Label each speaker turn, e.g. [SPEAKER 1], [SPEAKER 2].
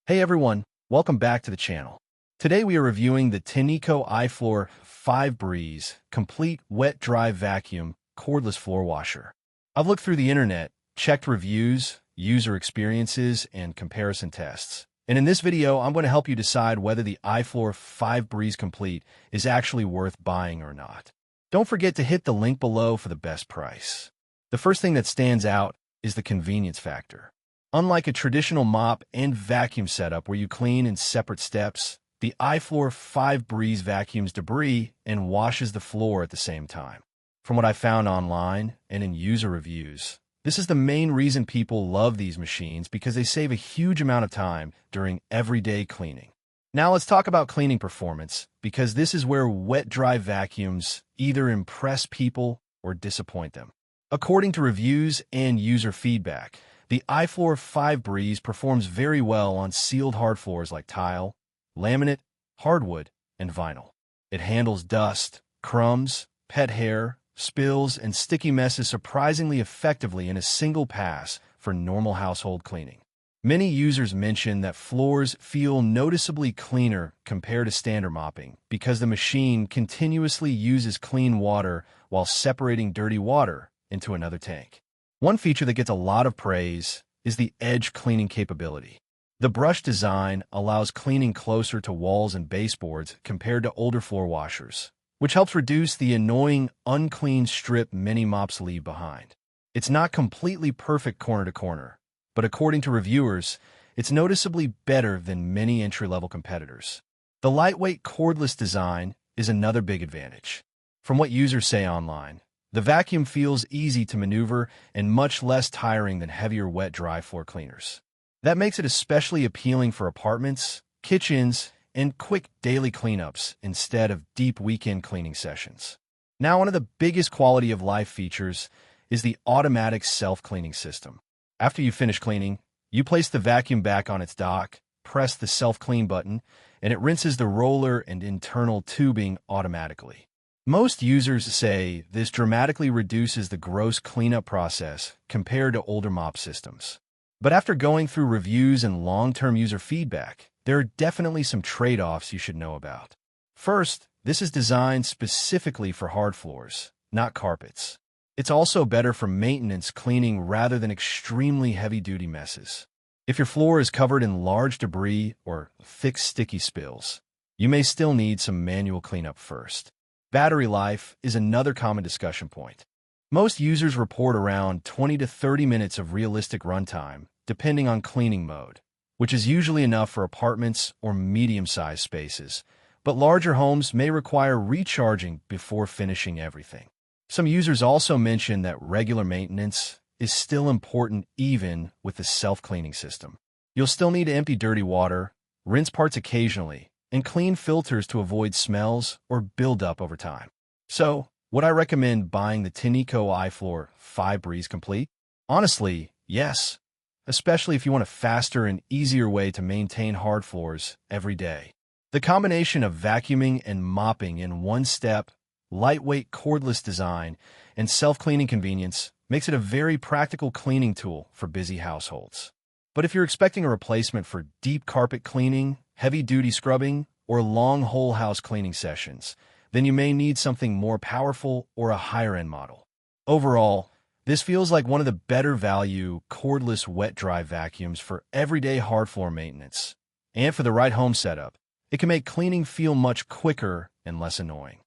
[SPEAKER 1] Hey everyone, welcome back to the channel. Today we are reviewing the Tineco iFLOOR 5 Breeze Complete Wet-Dry Vacuum Cordless Floor Washer. I've looked through the internet, checked reviews, user experiences, and comparison tests. And in this video, I'm going to help you decide whether the iFLOOR 5 Breeze Complete is actually worth buying or not. Don't forget to hit the link below for the best price. The first thing that stands out is the convenience factor. Unlike a traditional mop and vacuum setup where you clean in separate steps, the iFLOOR 5 Breeze vacuums debris and washes the floor at the same time. From what I found online and in user reviews, this is the main reason people love these machines because they save a huge amount of time during everyday cleaning. Now let's talk about cleaning performance, because this is where wet-dry vacuums either impress people or disappoint them. According to reviews and user feedback, the iFLOOR 5 Breeze performs very well on sealed hard floors like tile, laminate, hardwood, and vinyl. It handles dust, crumbs, pet hair, spills, and sticky messes surprisingly effectively in a single pass for normal household cleaning. Many users mention that floors feel noticeably cleaner compared to standard mopping because the machine continuously uses clean water while separating dirty water into another tank. One feature that gets a lot of praise is the edge cleaning capability. The brush design allows cleaning closer to walls and baseboards compared to older floor washers, which helps reduce the annoying unclean strip many mops leave behind. It's not completely perfect corner to corner, but according to reviewers, it's noticeably better than many entry-level competitors. The lightweight cordless design is another big advantage. From what users say online, the vacuum feels easy to maneuver and much less tiring than heavier wet-dry floor cleaners. That makes it especially appealing for apartments, kitchens, and quick daily cleanups instead of deep weekend cleaning sessions. Now, one of the biggest quality of life features is the automatic self-cleaning system. After you finish cleaning, you place the vacuum back on its dock, press the self-clean button, and it rinses the roller and internal tubing automatically. Most users say this dramatically reduces the gross cleanup process compared to older mop systems. But after going through reviews and long-term user feedback, there are definitely some trade-offs you should know about. First, this is designed specifically for hard floors, not carpets. It's also better for maintenance cleaning rather than extremely heavy-duty messes. If your floor is covered in large debris or thick sticky spills, you may still need some manual cleanup first. Battery life is another common discussion point. Most users report around 20 to 30 minutes of realistic runtime, depending on cleaning mode, which is usually enough for apartments or medium-sized spaces, but larger homes may require recharging before finishing everything. Some users also mention that regular maintenance is still important even with the self-cleaning system. You'll still need to empty dirty water, rinse parts occasionally, and clean filters to avoid smells or buildup over time. So, would I recommend buying the Tineco iFLOOR 5 Breeze Complete? Honestly, yes, especially if you want a faster and easier way to maintain hard floors every day. The combination of vacuuming and mopping in one step, lightweight cordless design, and self-cleaning convenience makes it a very practical cleaning tool for busy households. But if you're expecting a replacement for deep carpet cleaning, heavy-duty scrubbing, or long whole house cleaning sessions, then you may need something more powerful or a higher-end model. Overall, this feels like one of the better value cordless wet-dry vacuums for everyday hard floor maintenance. And for the right home setup, it can make cleaning feel much quicker and less annoying.